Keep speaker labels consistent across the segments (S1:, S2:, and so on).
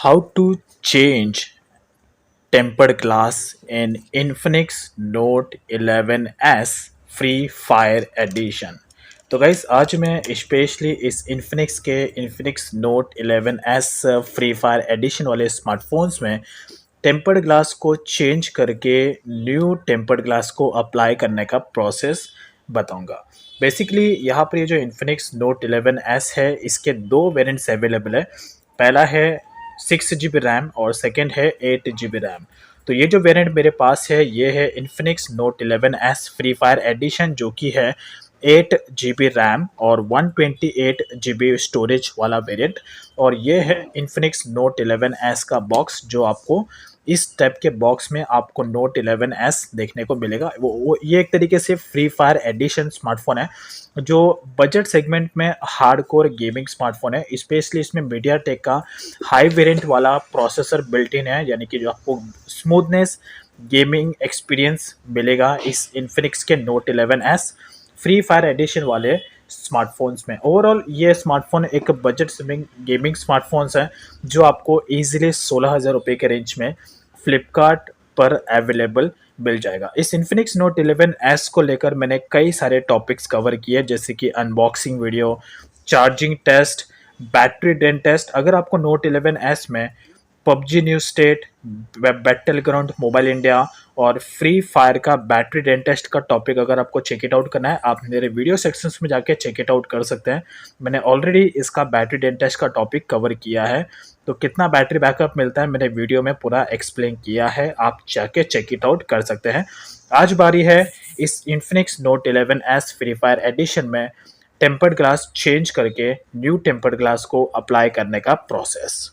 S1: How to change tempered glass in Infinix Note 11s Free Fire Edition। तो guys आज मैं specially इस Infinix के Infinix Note 11s free fire Edition वाले smartphones में tempered glass को चेंज करके न्यू टेम्पर्ड ग्लास को अप्लाई करने का प्रोसेस बताऊंगा। बेसिकली यहाँ पर ये जो Infinix Note 11s है इसके दो वेरिएंट्स अवेलेबल है। पहला है 6 GB रैम और सेकेंड है 8 GB रैम। तो ये जो वेरिएंट मेरे पास है ये है Infinix Note 11s free fire Edition, जो कि है 8 GB रैम और 128 GB स्टोरेज वाला वेरिएंट। और ये है Infinix Note 11s का बॉक्स, जो आपको इस टाइप के बॉक्स में आपको Note 11s देखने को मिलेगा। वो ये एक तरीके से फ्री फायर एडिशन स्मार्टफोन है, जो बजट सेगमेंट में हार्डकोर गेमिंग स्मार्टफोन है। स्पेशली इसमें मीडियाटेक का हाई वेरिएंट वाला प्रोसेसर बिल्ट इन है, यानी कि जो आपको स्मूथनेस गेमिंग एक्सपीरियंस मिलेगा इस Infinix के Note 11s free fire Edition वाले स्मार्टफोन्स में। ओवरऑल ये स्मार्टफोन एक बजट गेमिंग स्मार्टफोन्स है, जो आपको इजीली 16,000 रुपये के रेंज में फ्लिपकार्ट पर अवेलेबल मिल जाएगा। इस Infinix Note 11s को लेकर मैंने कई सारे टॉपिक्स कवर किए, जैसे कि unboxing video, charging test, battery drain test. अगर आपको Note 11s में PUBG New State, Battle Ground Mobile India और फ्री फायर का बैटरी ड्रेन टेस्ट का टॉपिक अगर आपको चेक इट आउट करना है, आप मेरे वीडियो सेक्शंस में जाके चेक इट आउट कर सकते हैं। मैंने ऑलरेडी इसका बैटरी ड्रेन टेस्ट का टॉपिक कवर किया है, तो कितना बैटरी बैकअप मिलता है मैंने वीडियो में पूरा एक्सप्लेन किया है, आप जाके चेक इट आउट कर सकते हैं। आज बारी है इस Infinix Note 11s free fire Edition में टेम्पर्ड ग्लास चेंज करके न्यू टेम्पर्ड ग्लास को अप्लाई करने का प्रोसेस।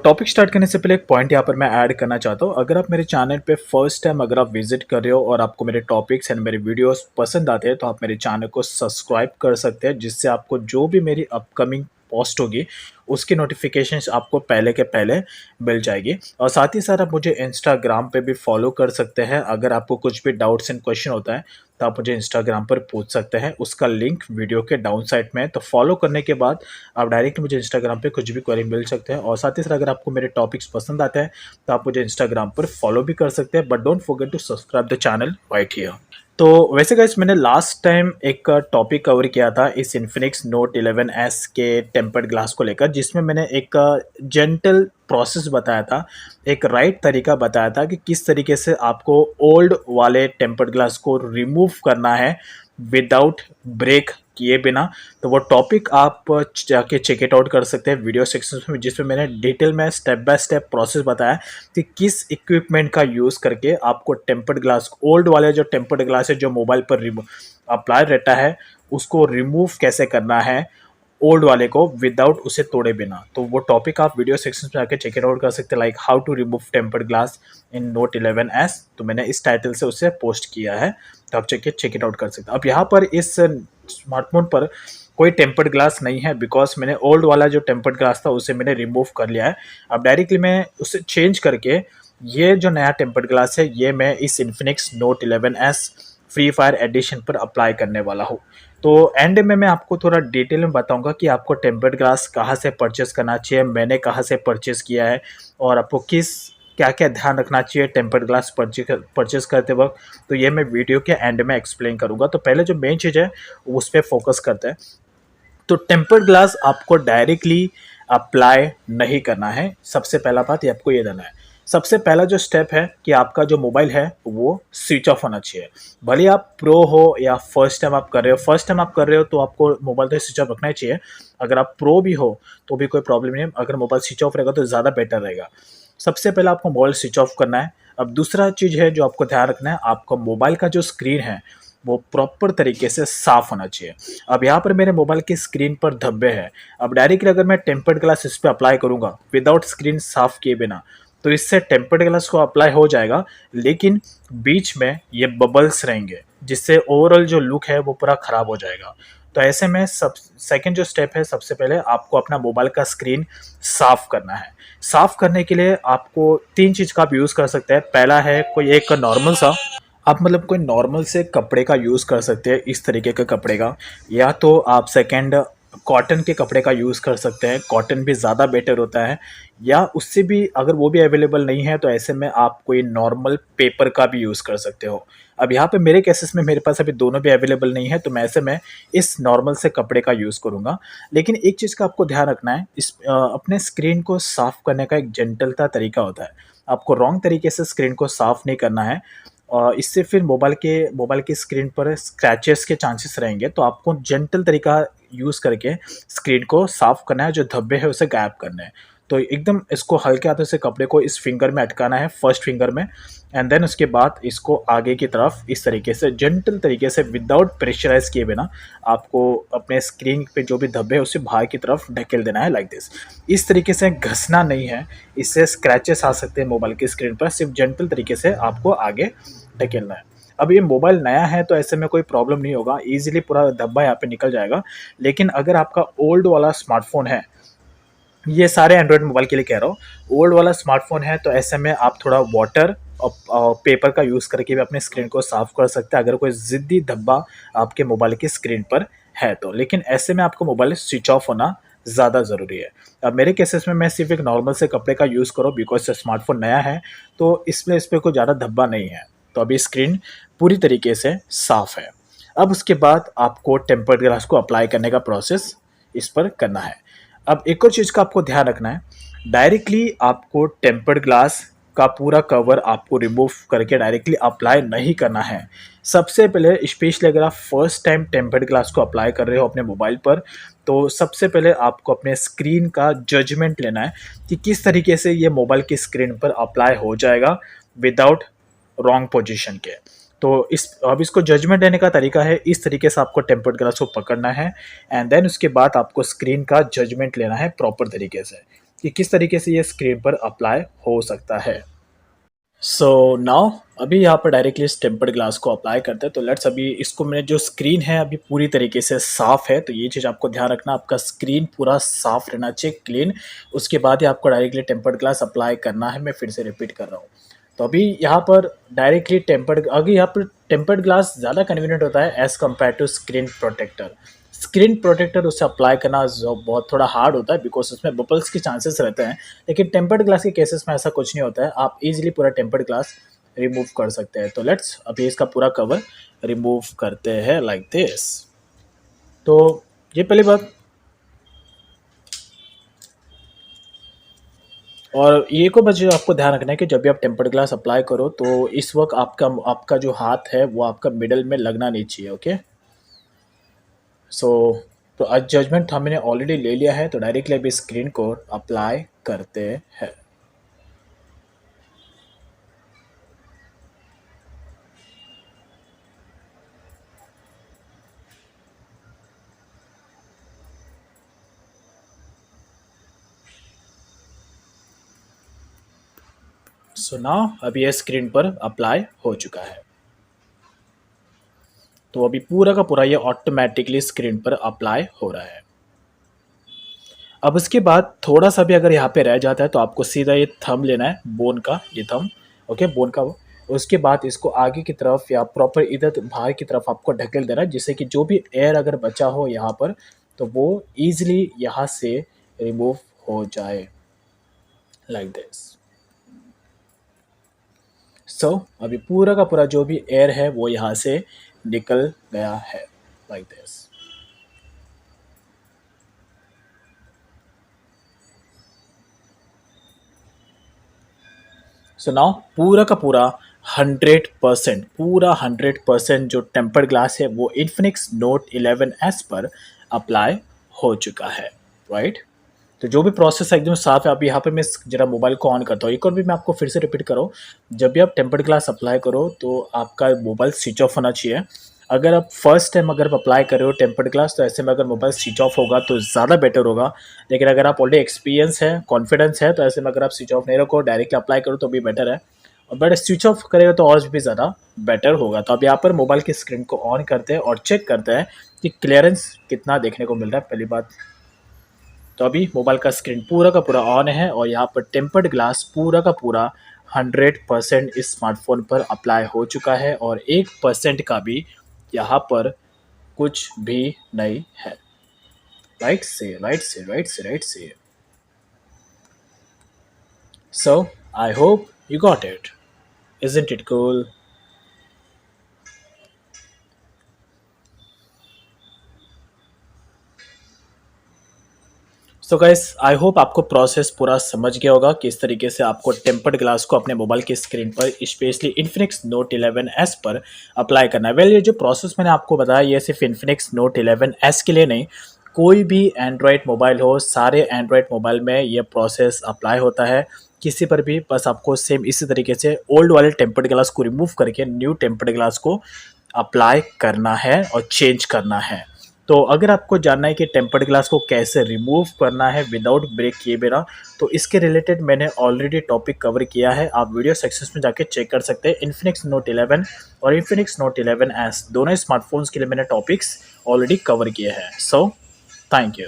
S1: टॉपिक स्टार्ट करने से पहले एक पॉइंट यहाँ पर मैं ऐड करना चाहता हूँ। अगर आप मेरे चैनल पे फर्स्ट टाइम अगर आप विजिट कर रहे हो और आपको मेरे टॉपिक्स एंड मेरे वीडियोस पसंद आते हैं, तो आप मेरे चैनल को सब्सक्राइब कर सकते हैं, जिससे आपको जो भी मेरी अपकमिंग पोस्ट होगी उसकी नोटिफिकेशंस आपको पहले के पहले मिल जाएगी। और साथ ही साथ आप मुझे इंस्टाग्राम पे भी फॉलो कर सकते हैं। अगर आपको कुछ भी डाउट्स एंड क्वेश्चन होता है तो आप मुझे इंस्टाग्राम पर पूछ सकते हैं, उसका लिंक वीडियो के डाउन साइड में है। तो फॉलो करने के बाद आप डायरेक्ट मुझे इंस्टाग्राम पे कुछ भी क्वेरी मिल सकते हैं। और साथ ही साथ अगर आपको मेरे टॉपिक्स पसंद आते हैं तो आप मुझे इंस्टाग्राम पर फॉलो भी कर सकते हैं, but don't forget to subscribe the channel right here. तो वैसे गाइस मैंने लास्ट टाइम एक टॉपिक कवर किया था इस Infinix Note 11s के टेम्पर्ड ग्लास को लेकर, जिसमें मैंने एक जेंटल प्रोसेस बताया था, एक राइट तरीका बताया था कि किस तरीके से आपको ओल्ड वाले टेम्पर्ड ग्लास को रिमूव करना है विदाउट ब्रेक किए बिना। तो वो टॉपिक आप जाके चेक इट आउट कर सकते हैं वीडियो सेक्शन में, जिसमें मैंने डिटेल में स्टेप बाय स्टेप प्रोसेस बताया कि किस इक्विपमेंट का यूज़ करके आपको टेम्पर्ड ग्लास, ओल्ड वाले जो टेम्पर्ड ग्लास है जो मोबाइल पर अप्लाई रहता है, उसको रिमूव कैसे करना है ओल्ड वाले को विदाउट उसे तोड़े बिना। तो वो टॉपिक आप वीडियो सेक्शन में जाके चेक इट आउट कर सकते हैं, like how to remove tempered glass in Note 11s। तो मैंने इस टाइटल से उसे पोस्ट किया है, तो आप चेक इट आउट कर सकते हैं। अब यहाँ पर इस स्मार्टफोन पर कोई टेम्पर्ड ग्लास नहीं है, बिकॉज मैंने ओल्ड वाला जो टेम्पर्ड ग्लास था उसे मैंने रिमूव कर लिया है। अब डायरेक्टली मैं उसे चेंज करके ये जो नया टेम्पर्ड ग्लास है ये मैं इस Infinix Note 11s free fire edition पर अप्लाई करने वाला हूँ। तो एंड में मैं आपको थोड़ा डिटेल में बताऊंगा कि आपको टेम्पर्ड ग्लास कहाँ से परचेस करना चाहिए, मैंने कहाँ से परचेस किया है, और आपको क्या क्या ध्यान रखना चाहिए टेम्पर्ड ग्लास परचेस करते वक्त। तो ये मैं वीडियो के एंड में एक्सप्लेन करूँगा। तो पहले जो मेन चीज़ है उस पर फोकस करते हैं। तो टेम्पर्ड ग्लास आपको डायरेक्टली अप्लाई नहीं करना है। सबसे पहला बात ये आपको ये देना है, सबसे पहला जो स्टेप है कि आपका जो मोबाइल है वो स्विच ऑफ होना चाहिए। भले आप प्रो हो या फर्स्ट टाइम आप कर रहे हो तो आपको मोबाइल तो स्विच ऑफ रखना ही चाहिए। अगर आप प्रो भी हो तो भी कोई प्रॉब्लम नहीं है, अगर मोबाइल स्विच ऑफ रहेगा तो ज़्यादा बेटर रहेगा। सबसे पहले आपको मोबाइल स्विच ऑफ करना है। अब दूसरा चीज़ है जो आपको ध्यान रखना है, आपका मोबाइल का जो स्क्रीन है वो प्रॉपर तरीके से साफ होना चाहिए। अब यहाँ पर मेरे मोबाइल की स्क्रीन पर धब्बे हैं। अब डायरेक्टली अगर मैं टेम्पर्ड ग्लास इस पर अप्लाई करूँगा विदाउट स्क्रीन साफ किए बिना, तो इससे टेम्पर्ड ग्लास को अप्लाई हो जाएगा, लेकिन बीच में ये बबल्स रहेंगे, जिससे ओवरऑल जो लुक है वो पूरा ख़राब हो जाएगा। तो ऐसे में सेकंड जो स्टेप है, सबसे पहले आपको अपना मोबाइल का स्क्रीन साफ़ करना है। साफ़ करने के लिए आपको 3 चीज़ का आप यूज़ कर सकते हैं। पहला है कोई एक नॉर्मल सा, आप मतलब कोई नॉर्मल से कपड़े का यूज़ कर सकते हैं, इस तरीके के कपड़े का, या तो आप सेकंड कॉटन के कपड़े का यूज़ कर सकते हैं, कॉटन भी ज़्यादा बेटर होता है, या उससे भी अगर वो भी अवेलेबल नहीं है तो ऐसे में आप कोई नॉर्मल पेपर का भी यूज़ कर सकते हो। अब यहाँ पे मेरे केसेस में मेरे पास अभी दोनों भी अवेलेबल नहीं है, तो मैं ऐसे में इस नॉर्मल से कपड़े का यूज़ करूँगा। लेकिन एक चीज़ का आपको ध्यान रखना है, अपने स्क्रीन को साफ़ करने का एक जेंटलता तरीका होता है। आपको रॉन्ग तरीके से स्क्रीन को साफ़ नहीं करना है। इससे फिर मोबाइल की स्क्रीन पर स्क्रैचेस के चांसेस रहेंगे, तो आपको जेंटल तरीका यूज़ करके स्क्रीन को साफ़ करना है, जो धब्बे हैं उसे गायब करने हैं। तो एकदम इसको हल्के हाथों से कपड़े को इस फिंगर में अटकाना है, फर्स्ट फिंगर में, एंड देन उसके बाद इसको आगे की तरफ इस तरीके से जेंटल तरीके से विदाउट प्रेशराइज़ किए बिना आपको अपने स्क्रीन पे जो भी धब्बे हैं उसे बाहर की तरफ ढकेल देना है, लाइक दिस। इस तरीके से घसना नहीं है, इससे स्क्रैचेस आ सकते हैं मोबाइल की स्क्रीन पर, सिर्फ जेंटल तरीके से आपको आगे ढकेलना है। अब ये मोबाइल नया है तो ऐसे में कोई प्रॉब्लम नहीं होगा, ईज़िली पूरा धब्बा यहाँ पे निकल जाएगा। लेकिन अगर आपका ओल्ड वाला स्मार्टफ़ोन है, ये सारे एंड्रॉयड मोबाइल के लिए कह रहा हूँ, ओल्ड वाला स्मार्टफ़ोन है तो ऐसे में आप थोड़ा वाटर और पेपर का यूज़ करके भी अपने स्क्रीन को साफ़ कर सकते हैं, अगर कोई ज़िद्दी धब्बा आपके मोबाइल की स्क्रीन पर है तो। लेकिन ऐसे में आपको मोबाइल स्विच ऑफ होना ज़्यादा ज़रूरी है। अब मेरे केसेस में मैं सिर्फ़ एक नॉर्मल से कपड़े का यूज़ करूँ, बिकॉज़ स्मार्टफ़ोन नया है, तो इसमें इस पे कोई ज़्यादा धब्बा नहीं है। तो अभी स्क्रीन पूरी तरीके से साफ़ है। अब उसके बाद आपको टेम्पर्ड ग्लास को अप्लाई करने का प्रोसेस इस पर करना है। अब एक और चीज़ का आपको ध्यान रखना है, डायरेक्टली आपको टेम्पर्ड ग्लास का पूरा कवर आपको रिमूव करके डायरेक्टली अप्लाई नहीं करना है। सबसे पहले स्पेशली अगर आप फर्स्ट टाइम टेम्पर्ड ग्लास को अप्लाई कर रहे हो अपने मोबाइल पर, तो सबसे पहले आपको अपने स्क्रीन का जजमेंट लेना है कि किस तरीके से ये मोबाइल की स्क्रीन पर अप्लाई हो जाएगा विदाउट रॉन्ग पोजीशन के। तो अब इसको जजमेंट देने का तरीका है, इस तरीके से आपको टेम्पर्ड ग्लास को पकड़ना है, एंड देन उसके बाद आपको स्क्रीन का जजमेंट लेना है प्रॉपर तरीके से कि किस तरीके से ये स्क्रीन पर अप्लाई हो सकता है। सो नाउ अभी यहाँ पर डायरेक्टली इस टेम्पर्ड ग्लास को अप्लाई करते हैं। तो लेट्स अभी इसको, मेरे जो स्क्रीन है अभी पूरी तरीके से साफ़ है, तो ये चीज़ आपको ध्यान रखना, आपका स्क्रीन पूरा साफ़ रहना चाहिए, क्लीन। उसके बाद ही आपको डायरेक्टली टेम्पर्ड ग्लास अप्लाई करना है। मैं फिर से रिपीट कर रहा हूँ। तो अभी यहाँ पर डायरेक्टली यहाँ पर टेम्पर्ड ग्लास ज़्यादा कन्वीनियंट होता है as compare to screen protector. Screen protector उसे अप्लाई करना जो बहुत थोड़ा हार्ड होता है, बिकॉज उसमें बबल्स के चांसेस रहते हैं। लेकिन टेम्पर्ड ग्लास के केसेस में ऐसा कुछ नहीं होता है, आप इजीली पूरा टेम्पर्ड ग्लास रिमूव कर सकते हैं। तो लेट्स अभी इसका पूरा कवर रिमूव करते हैं, लाइक दिस। तो ये पहली बात। और ये को बस आपको ध्यान रखना है कि जब भी आप टेम्पर्ड ग्लास अप्लाई करो तो इस वक्त आपका जो हाथ है वो आपका मिडल में लगना नहीं चाहिए, ओके। सो तो आज जजमेंट हमने ऑलरेडी ले लिया है, तो डायरेक्टली अभी स्क्रीन को अप्लाई करते हैं। सो नाउ अभी ये स्क्रीन पर अप्लाई हो चुका है। तो अभी पूरा का पूरा ये ऑटोमेटिकली स्क्रीन पर अप्लाई हो रहा है। अब उसके बाद थोड़ा सा भी अगर यहाँ पे रह जाता है तो आपको सीधा ये थंब लेना है, बोन का ये थंब, ओके, बोन का वो। उसके बाद इसको आगे की तरफ या प्रॉपर इधर बाहर की तरफ आपको ढकेल देना है, जिससे कि जो भी एयर अगर बचा हो यहाँ पर तो वो ईजिली यहाँ से रिमूव हो जाए, लाइक दिस। सो अभी पूरा का पूरा जो भी एयर है वो यहाँ से निकल गया है, लाइक दिस। सो नाउ पूरा का पूरा 100% जो टेम्पर्ड ग्लास है वो इन्फिनिक्स नोट 11S पर अप्लाई हो चुका है, राइट। तो जो भी प्रोसेस है एकदम साफ है। अभी यहाँ पे मैं जरा मोबाइल को ऑन करता हूँ। एक और भी मैं आपको फिर से रिपीट करूँ, जब भी आप टेम्पर्ड ग्लास अप्लाई करो तो आपका मोबाइल स्विच ऑफ होना चाहिए। अगर आप फर्स्ट टाइम अगर आप अप्लाई कर रहे हो टेम्पर्ड ग्लास, तो ऐसे में अगर मोबाइल स्विच ऑफ होगा तो ज़्यादा बेटर होगा। लेकिन अगर आप ऑलरेडी एक्सपीरियंस है, कॉन्फिडेंस है, तो ऐसे में अगर आप स्विच ऑफ नहीं रखो, डायरेक्टली अप्लाई करो तो भी बेटर है। और बट स्विच ऑफ करेगा तो और भी ज़्यादा बेटर होगा। तो अब यहाँ पर मोबाइल की स्क्रीन को ऑन करते हैं और चेक करते हैं कि क्लियरेंस कितना देखने को मिल रहा है, पहली बात। तो अभी मोबाइल का स्क्रीन पूरा का पूरा ऑन है और यहाँ पर टेम्पर्ड ग्लास पूरा का पूरा 100% इस स्मार्टफोन पर अप्लाई हो चुका है और 1% का भी यहाँ पर कुछ भी नहीं है, Right, say. So, I hope you got it. Isn't it cool? So guys I hope आपको प्रोसेस पूरा समझ गया होगा किस तरीके से आपको टेम्पर्ड ग्लास को अपने मोबाइल की स्क्रीन पर स्पेशली इन्फिनिक्स नोट 11s पर अप्लाई करना है। वेल ये जो प्रोसेस मैंने आपको बताया ये सिर्फ इन्फिनिक्स नोट 11s के लिए नहीं, कोई भी एंड्रॉयड मोबाइल हो, सारे एंड्रॉयड मोबाइल में ये प्रोसेस अप्लाई होता है। किसी पर भी बस आपको सेम इसी तरीके से ओल्ड वाले टेम्पर्ड ग्लास को रिमूव करके न्यू टेम्पर्ड ग्लास को अप्लाई करना है और चेंज करना है। तो अगर आपको जानना है कि टेम्पर्ड ग्लास को कैसे रिमूव करना है विदाउट ब्रेक किए बिना, तो इसके रिलेटेड मैंने ऑलरेडी टॉपिक कवर किया है। आप वीडियो सेक्शन में जाके चेक कर सकते हैं। इन्फिनिक्स नोट 11 और इन्फिनिक्स नोट 11s दोनों स्मार्टफोन्स के लिए मैंने टॉपिक्स ऑलरेडी कवर किए हैं। So thank you.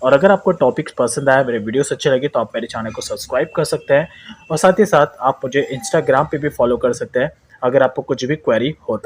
S1: और अगर आपको टॉपिक्स पसंद आया, मेरे वीडियोस अच्छे लगे, तो आप मेरे चैनल को सब्सक्राइब कर सकते हैं और साथ ही साथ आप मुझे इंस्टाग्राम पे भी फॉलो कर सकते हैं अगर आपको कुछ भी क्वेरी होता